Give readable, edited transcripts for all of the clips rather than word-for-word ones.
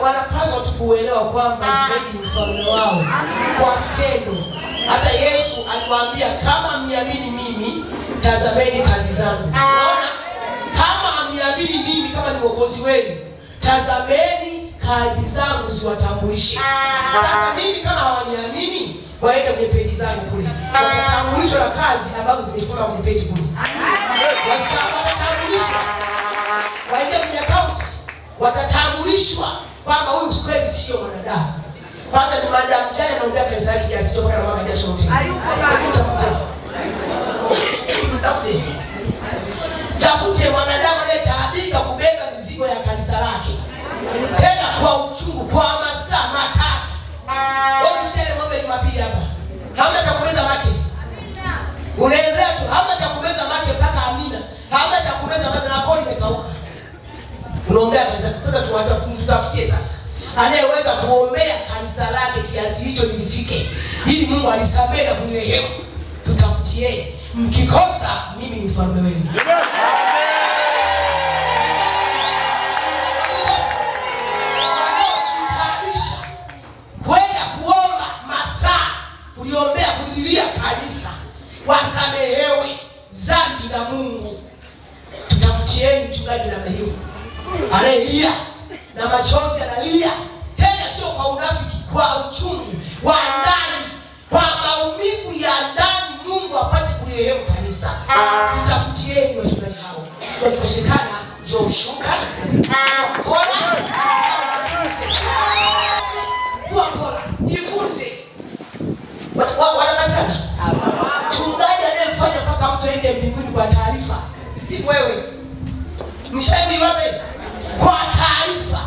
Wanapaswa kuelewa kwamba Israeli ni mfalme wao kwa vitendo. Hata Yesu aliwaambia kama mniamini mimi, tazameni kazi zangu. Unaona? Kama mniamini mimi kama ni mwokozi wenu, tazameni kazi zangu ziwatambulishe. Sasa mimi kama hawaniamini, waende kwenye peji zangu kule. Watambulisho na kazi ambazo zimesema kwenye peji kule. Watatambulishwa. Waende kwenye account, watatambulishwa kwamba huyu kweli sio mwanadamu. Kwanza ni mwanadamu jana anaombea kanisa lake kiasi cha kana mama jasho wote. Tafute mwanadamu anayetaabika kubeba mizigo ya kanisa lake. Tena kwa uchungu kwa masaa matatu. Wewe usiende ng'ombe Jumapili hapa. Hamna cha kumeza mate. Unaendelea tu, hamna cha kumeza mate mpaka Amina. Hamna cha kumeza mate na kodi imekauka. Unaombea kanisa. Sasa tutafutie sasa anayeweza kuombea kanisa lake kiasi hicho lifike, ili Mungu alisamehe na kunirehemu. Tutafutie. Mkikosa mimi ni mfalme wenu. Kwenda kuomba masaa kuliombea kulilia kanisa wasamehewe dhambi na Mungu. Tutafutieni mchungaji namna hiyo anayelia na machozi analia, tena sio kwa unafiki, kwa uchungu wa ndani, kwa maumivu ya ndani, Mungu apate kulirehemu kanisa. Tutafutieni wachungaji hao. Wakikosekana njoo shuka. Bora jifunze. Wanapatana. Mchungaji anayefanya mpaka mtu aende mbinguni kwa taarifa. Hivi wewe mshauri wapi? Kwa taarifa.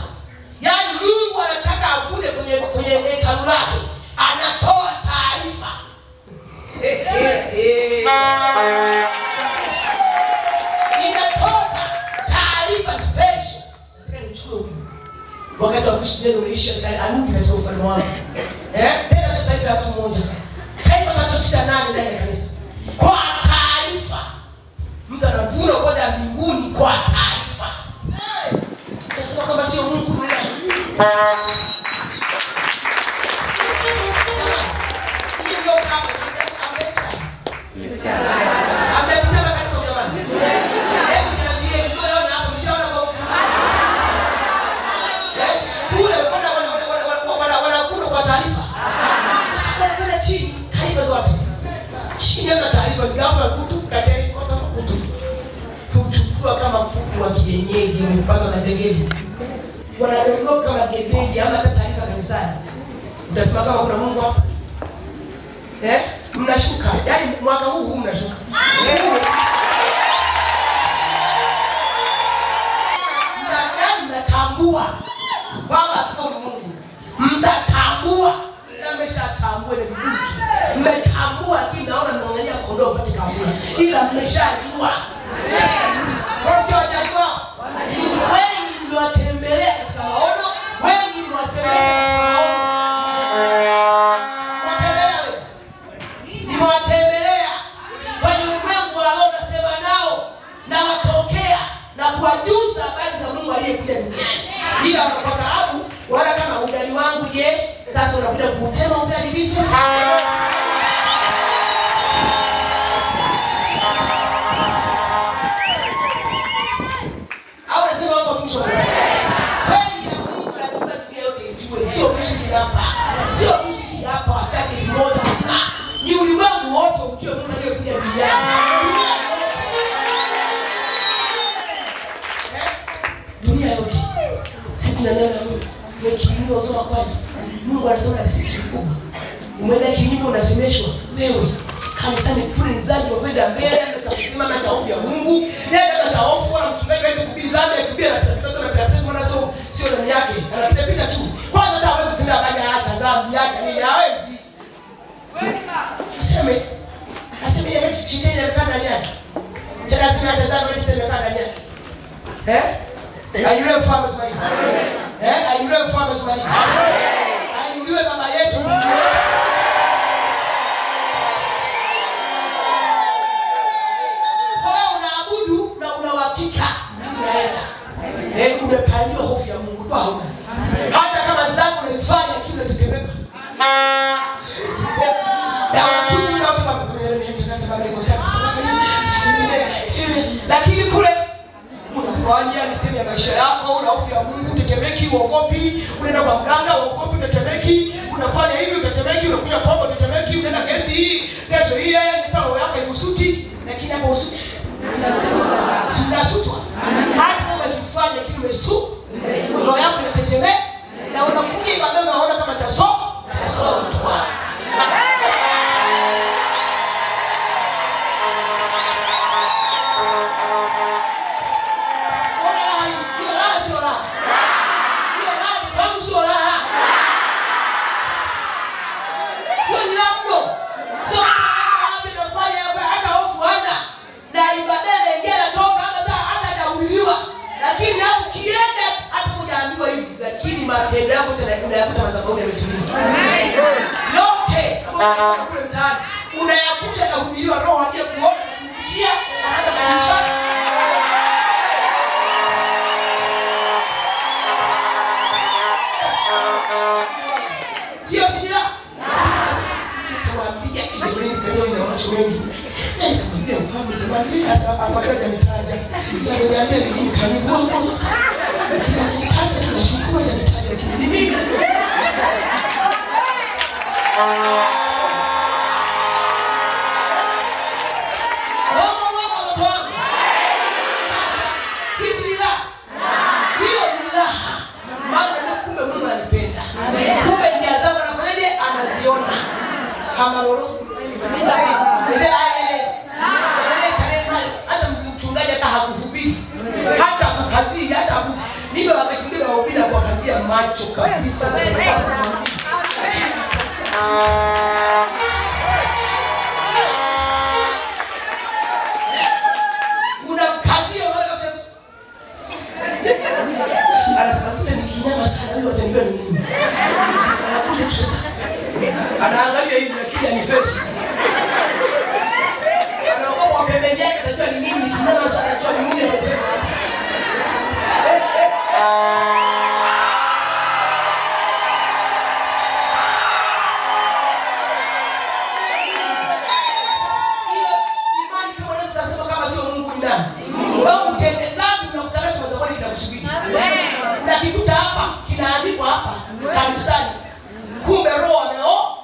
Yaani Mungu anataka avune kwenye hekalu lake, anatoa taarifa. Inatoa taarifa special. Nataka nichukue huyu. Wakati wa kushindana unaisha arudi katika ufalme wangu. Tena sasa hivi watu mmoja. Taifa 368 ndani ya kanisa. Kwa taarifa. Mtu anavuna kwenda mbinguni kwa taarifa. Sasa kama sio Mungu ni nani? Ndio kama amesema. Amesema kanisa jamani. Hebu niambie sio na hapo mshaona kwa kule wanakula kwa taarifa. Sasa kwenda chini, taarifa wapi? Chini ya taarifa gafa kutu kateni kwa kutu. Kuchukua kama kuku wa kienyeji umepata na degeli. Wanadondoka kama gedeli ama hata taarifa kanisani. Utasema kama kuna Mungu hapa. Mnashuka. Yaani mwaka huu mnashuka. Mtatambua kwamba kuna Mungu. Mtatambua na mmeshatambua ile vitu. Mmetambua kinaona mnaangalia kondoo katika kula. Ila mmeshajua. Kwa hiyo hajajua. Wengi mliwatembelea katika maono, wengi mliwasemesha katika maono. Watembelea wewe. Niwatembelea kwenye ulimwengu wa roho, nasema nao na watokea na kuwajuza habari za Mungu aliyekuja duniani. Ila kwa sababu wala kama ugali wangu je, sasa unakuja kutema ugali bisu. Sio sisi hapa wachache kimoja. Ni ulimwengu wote ujue Mungu aliyekuja duniani. Dunia yote. Siku na leo mkiinua soma kwanza. Mungu anasema riziki kubwa. Umeenda kinyume unasemeshwa wewe. Kanisani kule nzaji wa kwenda mbele na kusema na hofu ya Mungu. Nenda na hofu wala mchungaji hawezi kuhubiri dhambi akibia na sio ndani yake. Anapita tu. Kwanza hawezi kusema baada acha dhambi acha nini hawezi. Aseme yeye chini ya mkanda ndani. Tena aseme acha dhambi acha mkanda ndani. Ayulewe mfalme Ismaili. Ayulewe mfalme Ismaili. Ayulewe baba yetu. Kwa unaabudu na una uhakika. Nini naenda? kufanya ni sehemu ya maisha yako. Una hofu ya Mungu, utetemeki, uogopi. Unaenda kwa mganga, uogopi, utetemeki. Unafanya hivi, utetemeki. Unakunywa pombe, utetemeki. Unaenda gesi hii, kesho hii, roho yako ikusuti. Lakini hapo usuti unasutwa. Hata kama ukifanya kitu umesutwa, roho yako inatetemeka na unakuja ibada unaona kama tasoma. Lakini hapo kienda hata kujaambiwa hivi, lakini matendo yako unayakuta madhabahu yametulia. Amen. Yote kama kule mtaani unayakuta na kuhubiriwa, roho hadi kuona kuingia anaanza kuisha. Hiyo sijira. Tuambia ile pesa ina watu wengi. Nikamwambia mfano jamani, sasa hapa kaja nitaja. Niambia nini kanivua kwanza. Nitaja tunashukuru ya nitaja kile mimi. Kama lolo hata mchungaji hata hakuhubiri hata kukazi hata nibe wametungia wahubiri kwa kazi ya macho kabisa. Una kazi ya wale wasema anasema nikinyama sana leo ataniambia nini. Anakuja sasa anaangalia hivi lakini anifesi. Anaogopa pembeni yake atajua ni mimi nikinyama sana atajua ni mimi amesema. Imani kama leo tutasema kama sio Mungu ni nani? Wewe mtendezaji unakutana na mazabani kinakusubiri. Unakikuta hapa kinaandikwa hapa kanisani. Kumbe roho ameo.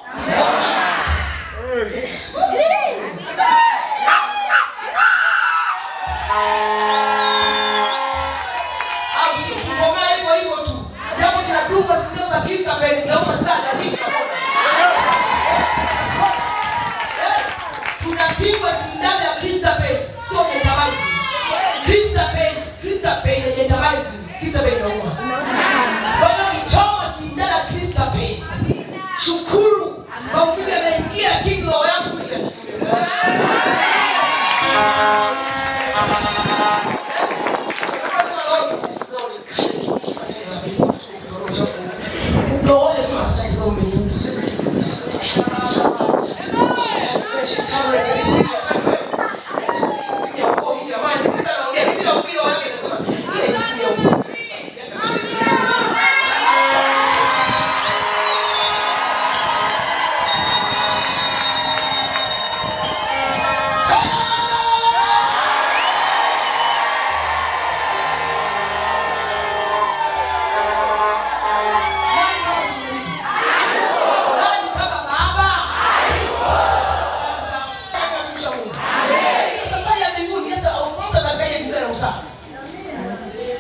Au si kukoma hivyo tu. Japo tunaduka sio kabisa penzi naomba sana hivi. Tunapigwa sindano ya Kristapen, sio metabazi. Kristapen ni metabazi. Kristapen inauma. Kwa hiyo kichoma sindano ya Kristapen. Shukuru maumivu yanaingia lakini roho yangu inaingia.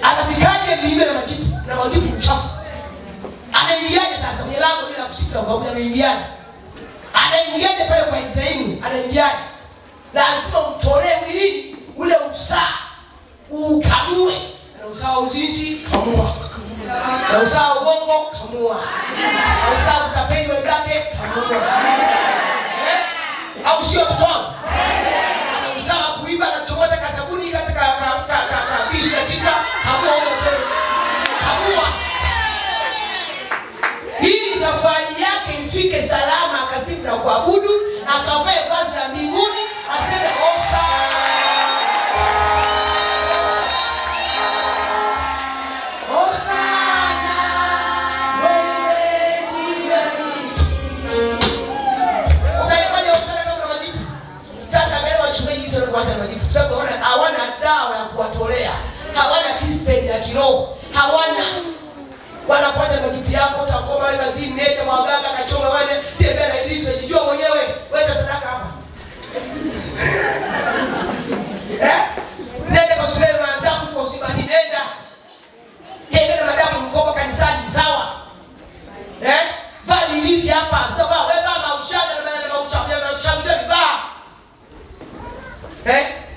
Anafikaje mimi na majibu mchafu? Anaingiaje sasa milango bila kusikia kwa muda anaingiaje? Anaingiaje pale kwa Ibrahimu? Anaingiaje? Lazima umtolee mwili ule usaa ukamue. Na usaa uzinzi kamua. Na usaa uongo kamua. Na usaa utapeli wenzake kamua. Au sio mtoto? Ana usaa kuiba na chomota kasabuni katika bishi na tisa kamua ule kamua. Hii safari yake ifike salama akasifu na kuabudu, akavae vazi la mbinguni, aseme osa. Osana wewe ndiye. Utaifanya osana kama majibu. Sasa mbele wachungaji hizo kwa majibu. Sababu hawana dawa ya kuwatolea. Hawana discipline ya kiroho hawana. Wanapata majibu yako utakoma wewe kazini nenda kwa waganga kachoma wewe tembea na ilizo jijua mwenyewe weka sadaka hapa. Nenda kwa shule maadamu uko sibani nenda. Tembea na madamu mkopa kanisani sawa. Vali hizi hapa sawa wewe baba ushaka na maana uchagulia vibaya.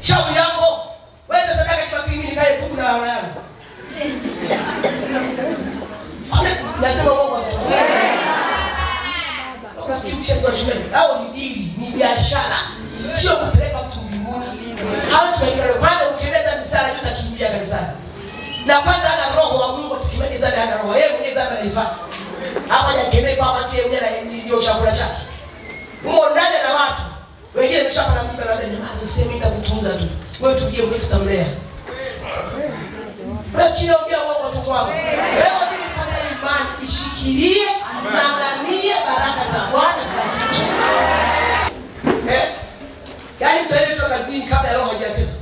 Shauri yako wewe sadaka Jumapili nikae kuku na wana yangu. Nasema Mungu ukakimsha kwa shule au ni dili ni biashara sio kupeleka mtu mbinguni. Hawezi kuingia kwanza ukimeza misala yote kimbia kanisani. Na kwanza ana roho wa Mungu tukimaliza ana roho yeye mwenyewe zama anaifa. Hapa hajakemea kwa machi yeye na ndio chakula chake. Mungu ndani na watu wengine mshapa na Biblia labda nyamaza sema nitakutunza tu. Wewe tujie wewe tutamlea. Lakini ongea wao watoto wao. Wewe bila kupata imani ishikilie na ngania baraka za Bwana zinakuja. Yaani mtaende tu kazini kabla ya roho hajasema.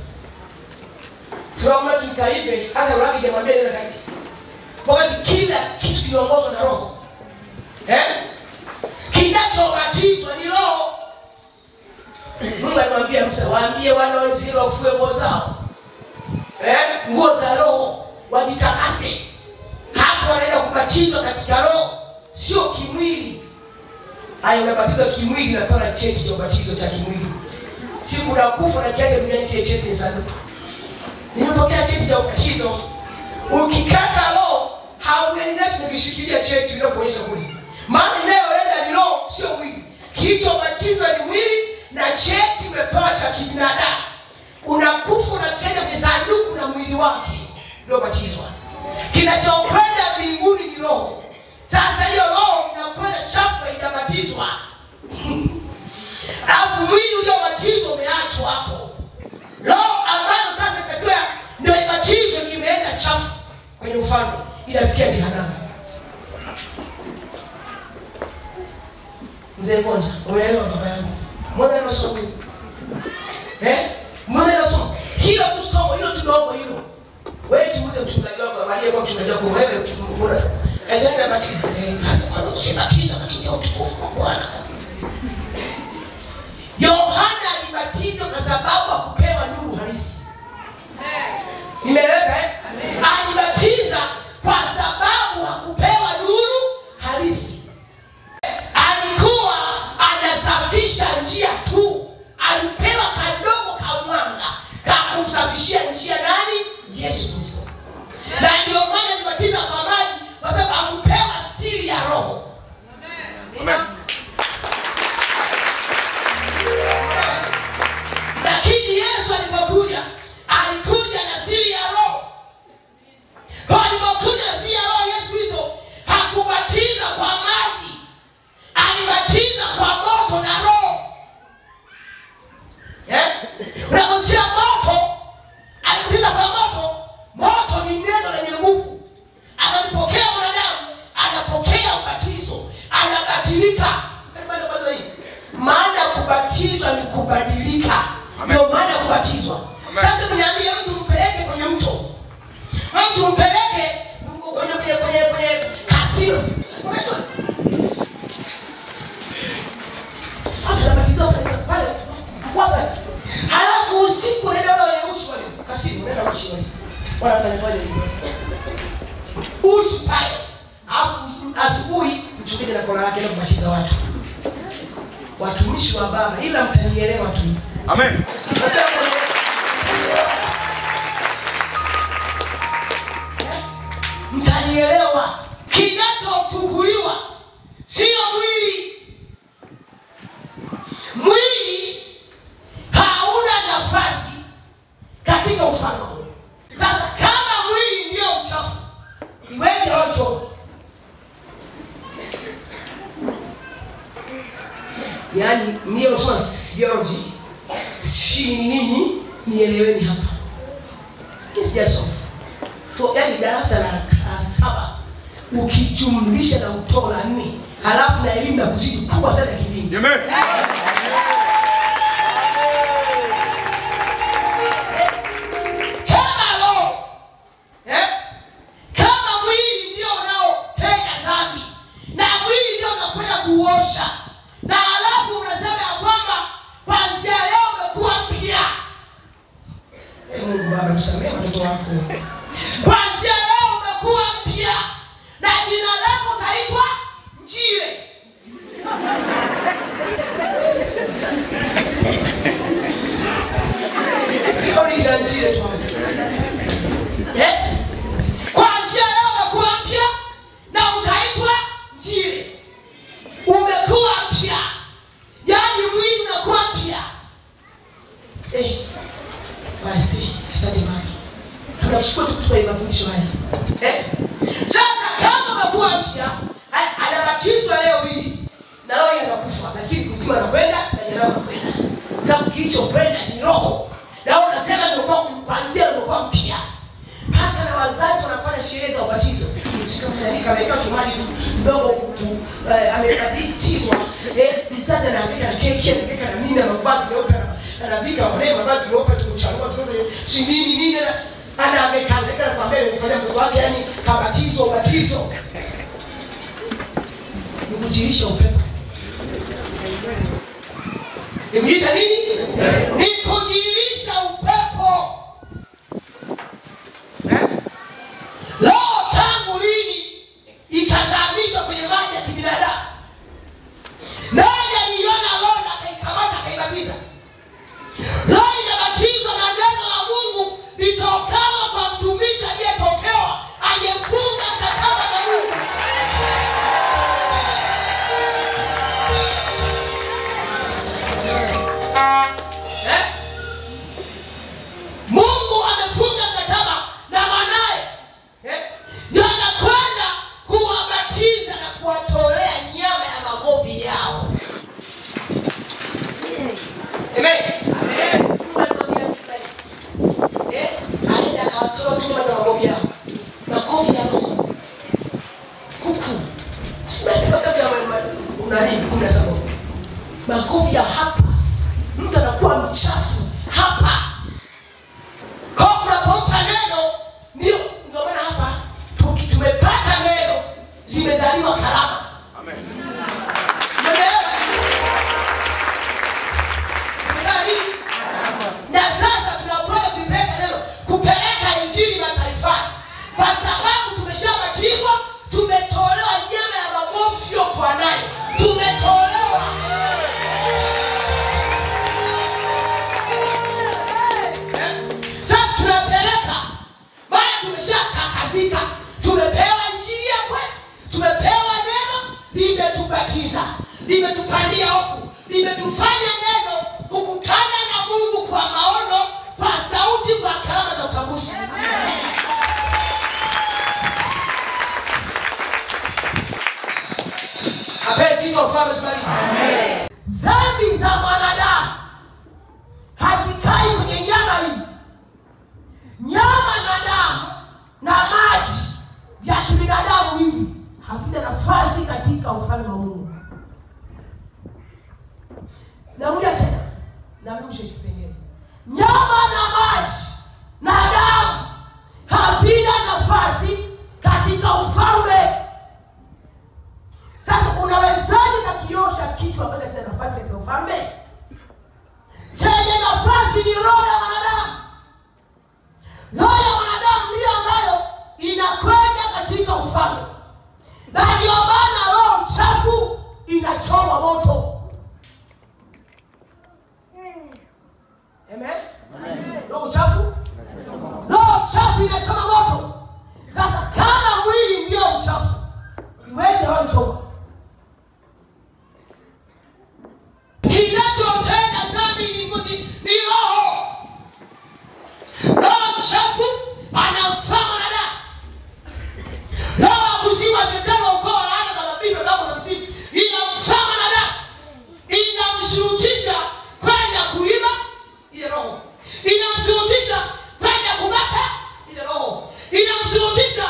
From mtu mkaibe hata roho yake jamwambia nenda kaje. Wakati kila kitu kinaongozwa na roho. Kinachobatizwa ni roho. Mungu anamwambia Musa waambie wana wa Israeli wafue nguo zao. Nguo za roho wajitakase. Hapo wanaenda kubatizwa katika roho, sio kimwili. Hayo unabatizwa kimwili na kwa cheti cha ubatizo cha kimwili. Siku la kufa na kiaje duniani kile cheti ni sanduku. Nimepokea cheti cha ubatizo. Ukikata roho, hauendi nacho kukishikilia cheti ndio kuonyesha mwili. Maana inayoenda ni roho sio mwili. Kilichobatizwa ni mwili na cheti umepewa cha kibinadamu. Unakufa na kenda kwenye sanduku na mwili wake ndio batizwa. Kinachokwenda mbinguni ni roho. Sasa hiyo roho inakwenda chafu haijabatizwa. Alafu mwili uliobatizwa umeachwa hapo. Roho ambayo sasa ikatoa ndio ibatizwe kimeenda chafu kwenye ufalme inafikia jehanamu. Mzee mmoja, umeelewa baba yangu? Mbona ndio somo? Mbona ndio somo? Hilo tu somo, hilo tu dogo hilo. Wewe tuuze mchungaji wako, angalia kwa mchungaji wako wewe ukimkura. Sasa batiza. Sasa kwa nini usibatiza katika utukufu wa Bwana? Yohana alibatizwa kwa sababu hakupewa nuru halisi. Nimeeleweka alibatiza kwa sababu hakupewa nuru halisi. Alikuwa anasafisha njia tu. Alipewa kadogo ka mwanga kakumsafishia njia nani? Yesu Kristo. Na ndio maana alibatiza kwa maji kwa sababu hakupewa siri ya roho. Amen. Lakini Yesu alipokuja, alikuja na siri ya roho. Kwa alipokuja na siri ya roho Yesu Kristo hakubatiza kwa maji. Alibatiza kwa moto na roho. Unaposikia moto, alibatiza kwa moto. Moto ni neno lenye nguvu. Anapokea mwanadamu, anapokea ubatizo, anabadilika. Maana kubatizwa ni kubadilika. Ndio maana kubatizwa. Sasa tunaambia mtu mpeleke kwenye mto. Mtu mpeleke kwenye kasino. Anabatizwa pale. Wapi? Halafu usiku unaenda kwenye uchi wale. Kasino unaenda uchi wale. Wanafanya pale. Uchi pale. Alafu asubuhi mchungaji na kola yake na kubatiza watu. Watumishi wa Baba ila mtanielewa tu. Amen. Mtanielewa. Kinachotukuliwa sio mwili. Mwili hauna nafasi katika ufalme. Sasa kama mwili ndio uchafu, iweje roho? Yaani mimi nasoma theology nini nieleweni hapa. Kisijasoma. So yani darasa la 7 ukijumlisha na utoa 4 halafu na elimu ya kuzidi kubwa sana kibingi. Amen. Kama roho Kuanzia leo umekuwa mpya na jina lako utaitwa Njile. Kauli ya Njile tu. Kuanzia leo umekuwa mpya na utaitwa Njile. Umekuwa mpya. Yaani mwili unakuwa mpya. Basi, asante mama. Tunashukuru tukutupa mafundisho haya. Sasa kama umekuwa mpya, anabatizwa leo hii na roho anakufa, lakini kuzima anakwenda na jana anakwenda. Sababu kilichokwenda ni roho. Na unasema ndio kwa kuanzia ndio mpya. Hata na wazazi wanafanya sherehe za ubatizo. Usikamfanyika ameweka chumani mdogo amebatizwa. Mzazi anaambia na keki, anapika na mimi na mavazi meupe, anapika wale mavazi meupe tukuchanua zote. Si nini anaameka na kwambia kufanya mtoto wake yani kabatizwa ubatizo. Kujirisha upepo. Kujirisha nini? Ni kujirisha upepo. Roho tangu lini ikazamishwa kwenye maji ya kibinadamu? Nani aliona roho akaikamata akaibatiza? Roho inabatizwa na neno la Mungu litokalo kwa mtumishi aliyetokewa aliyefunga mkataba na Mungu. Mungu amefunga mkataba na mwanae. Ndio anakwenda kuwabatiza na kuwatolea nyama ya magovi yao. Amen. Aenda kawatoa nyama za magovi yao. Magovi yao. Huku. Sasa wakati unani 17. Magovi ya hapa. Mtu anakuwa mchafu hapa. Kwa unapompa neno ndio maana hapa tumepata neno zimezaliwa karama. Amen. Na sasa tunakwenda kupeleka neno, kupeleka injili mataifani. Kwa sababu tumeshabatizwa, tumetolewa nyama ya magovi tuliyokuwa nayo. Tumetolewa. Sasa tunapeleka, maana tumeshatakasika. Tumepewa injili ya kweli, tumepewa neno, limetubatiza, limetupandia hofu, limetufanya neno kukutana na Mungu kwa maono, kwa sauti, kwa karama za utambuzi. Apesi hizo ufalme swali. Amen. Dhambi za mwanadamu hazikai kwenye nyama hii. Nyama na damu na maji ya kibinadamu hivi havina nafasi katika ufalme wa Mungu. Narudia tena. Namrudisha kipengele. Nyama na maji na damu havina nafasi katika ufalme. Sasa unawezaje kukiosha kitu ambacho kina nafasi katika ufalme? Chenye nafasi ni roho ya mwanadamu. Roho ya mwanadamu ndiyo ambayo inakwenda katika ufalme. Na ndio maana roho chafu inachoma moto. Amen. Roho chafu? Roho chafu inachoma moto. Sasa kama mwili ndio uchafu, iweje roho choma? Kinachotenda dhambi ni roho. Roho chafu anamfanya nada. Roho kuzima shetani ukoo laana na mabibi baba na mzee. Inamfanya nada. Inamshurutisha kwenda kuiba ile roho. Inamshurutisha kwenda kubaka ile roho. Inamshurutisha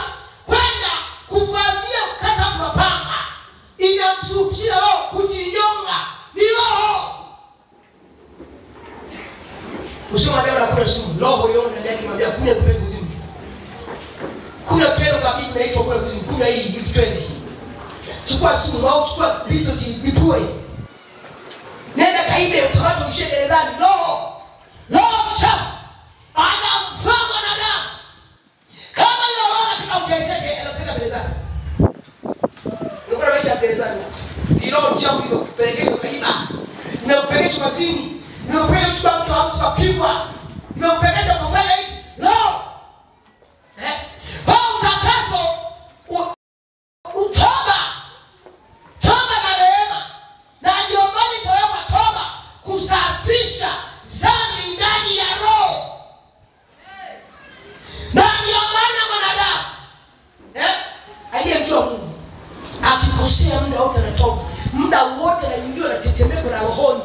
kwenda kuvamia kata mapanga. Inamshurutisha roho kujinyonga. Ni roho. Usoma Biblia na kuna sumu. Roho yona ndani yake mabia kunya kupe kuzimu. Kuna twende kwa Biblia inaitwa kuna kuzimu. Kuna hii vitu twende. Chukua sumu au chukua vitu vipue. Nenda kaibe ukamata ushie gerezani. Roho. Roho chafu. Anamfanya mwanadamu. Kama roho chafu inakupelekesha kuiba, inakupelekesha kazini, inakupelekesha kuchukua mtu wa mtu kapigwa, inakupelekesha kufanya hivi. No. Utakaso, utoba, toba na rehema. Na ndio maana itawekwa toba kusafisha dhambi ndani ya roho. Na ndio maana mwanadamu aliyemjua Mungu akikosea muda wote anatoba, muda wote anaingiwa na tetemeko la rohoni.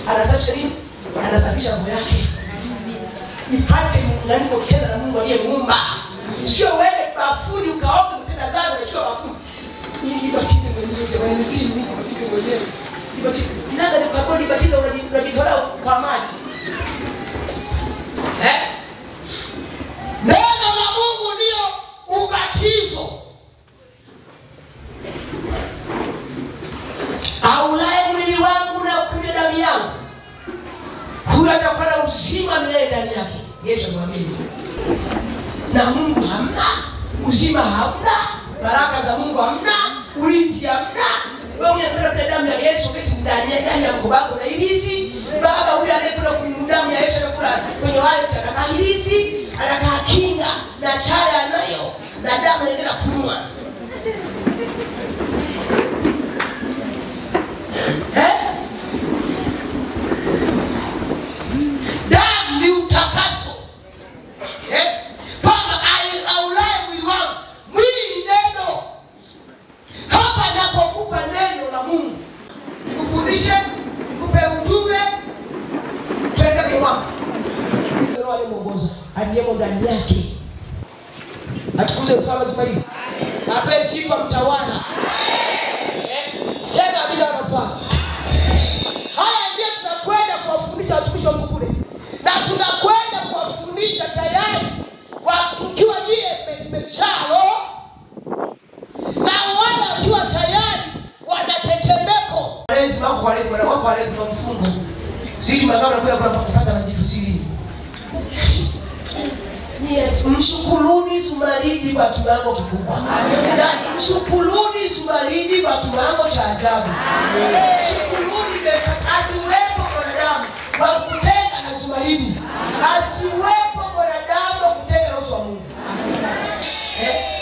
Anasafisha nini? Anasafisha moyo wake nipate mlango tena na Mungu aliyemuumba. Sio wewe bafuni ukaoga mpenda zangu na chukua bafuni ili nibatize mwenyewe. Jamani, msii mimi nibatize mwenyewe. Nibatize nada ni kwa nibatize, unajitoa kwa maji. Neno la Mungu ndio ubatizo. Aulaye mwili wangu na kunywa damu yangu, huyo atakuwa na uzima milele ndani yake. Yesu amwambia. Na Mungu hamna, uzima hamna, baraka za Mungu hamna, ulinzi hamna. Wewe unapenda kwa damu ya Yesu keti ndani ya mkobako na ilisi. Baba huyu anayekula kunywa damu ya Yesu anakula kwenye wale chakaka ilisi, anakaa kinga na chale anayo na damu inaendelea kunywa. Damu ni utakaso. Pama aulaye mwili wangu, mwili neno. Hapa napokupa neno la Mungu, nikufundishe, nikupe ujumbe, twende kwa mwamba. Ndio wale mwongoza aliyemo ndani yake. Atukuze mfalme Ismaili. Ape sifa mtawala. Sema bila nafasi. Haya ndio tunakwenda kuwafundisha watumishi wa Mungu kule. Na tunakwenda kuwafundisha tayari wakiwa mmechalo. Na wale wakiwa tayari wana tetemeko. Lazima wako lazima mfungo. Sisi magamba kwenda kupata majibu siri. Mshukuruni Zumaridi kwa kiwango kikubwa. Mshukuruni Zumaridi kwa kiwango cha ajabu. Mshukuruni asiwepo mwanadamu wa kutenga na Zumaridi. Asiwepo mwanadamu wa kutenga na uso wa Mungu.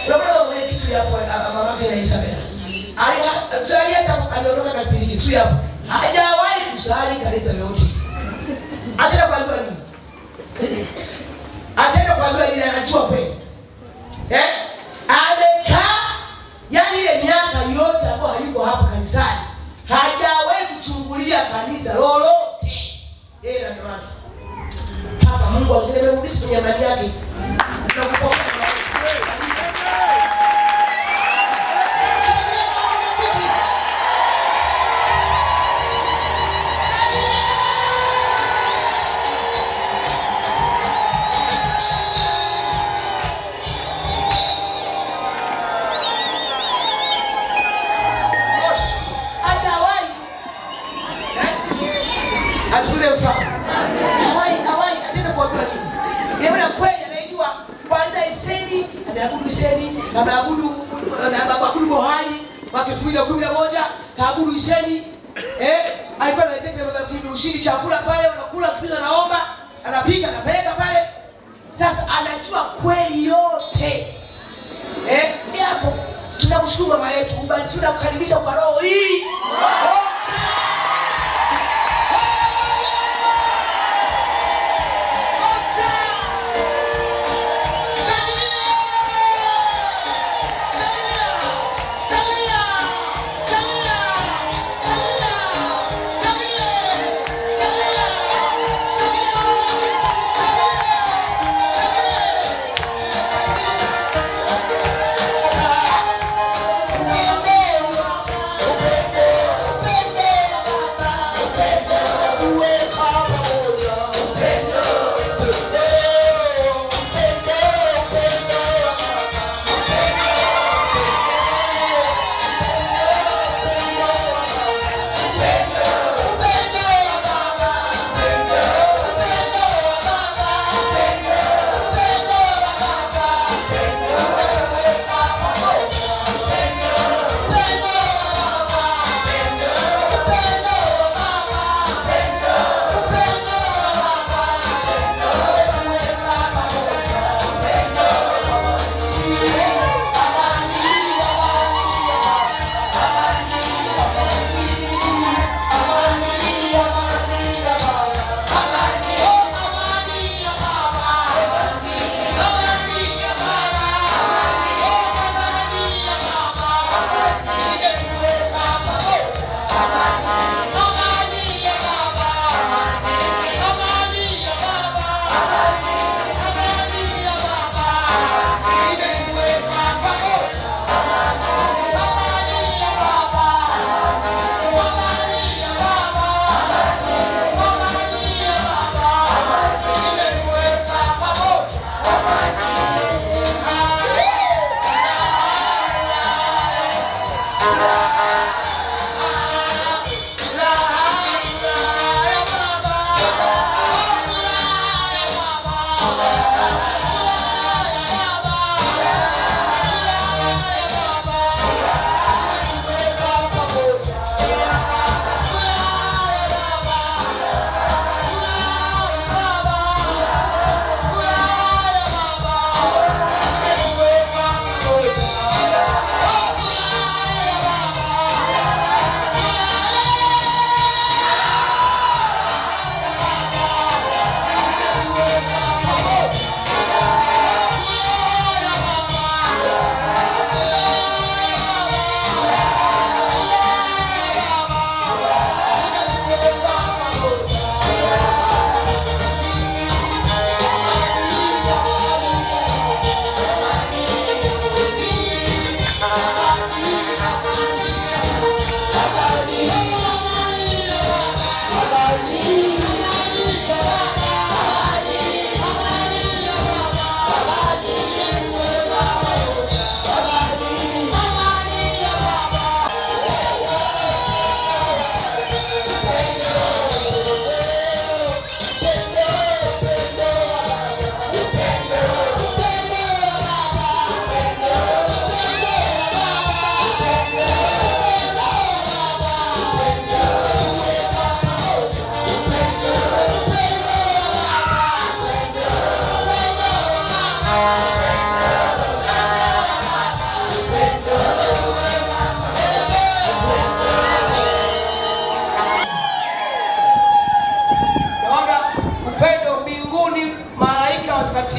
Ndio mwenye kitu yapo mamake na Isabela. Alisali hata aliondoka kipindi kitu yapo. Hajawahi kusali kanisa lote. Atenda kwa nini? Atenda kwa nini ile anajua kweli? Amekaa yani ile miaka yote ambayo hayuko hapa kanisani. Hajawahi kuchungulia kanisa lolote. Yeye na watu. Paka Mungu atemrudishe kwenye amani yake. Hawai atenda kuambia nini? Yeye kweli anajua kwanza Iseni, ameabudu Iseni, ameabudu Bohali mwaka 2011, kaabudu Iseni. Alikuwa anaiteka baba kibi ushindi chakula pale, wanakula kipindi anaomba, anapika anapeleka pale. Sasa anajua kweli yote. Hapo tunakushukuru mama yetu, tunakukaribisha kwa roho hii. Upendo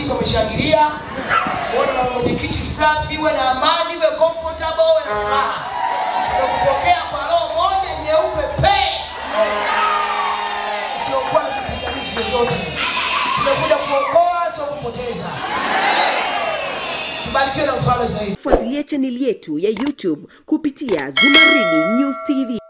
Wameshangilia. Wote na mwenyekiti safi, uwe na amani, uwe comfortable, uwe na furaha. Tukupokea kwa roho moja nyeupe pe. Sio kwa kupigania zote. Tumekuja kuokoa, sio kupoteza. Tubarikiwe na mfalme zaidi. Fuatilia channel yetu ya YouTube kupitia Zumaridi News TV.